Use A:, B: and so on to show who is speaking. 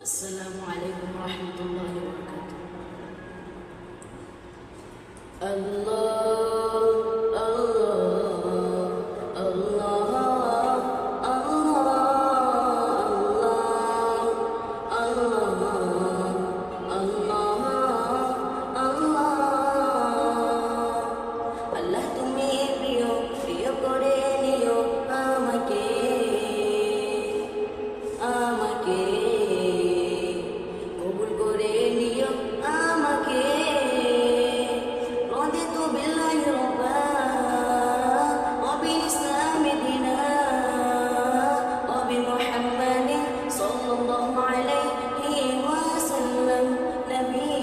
A: السلام عليكم ورحمة الله وبركاته. الله الله الله আল্লাহ তুমি প্রিয় প্রিয় করে নিও আমাকে আমাকে কবুল করে নিও আমাকে رضيت بالله ربا وبالإسلام دينا وبمحمد صلى الله عليه وسلم نبيا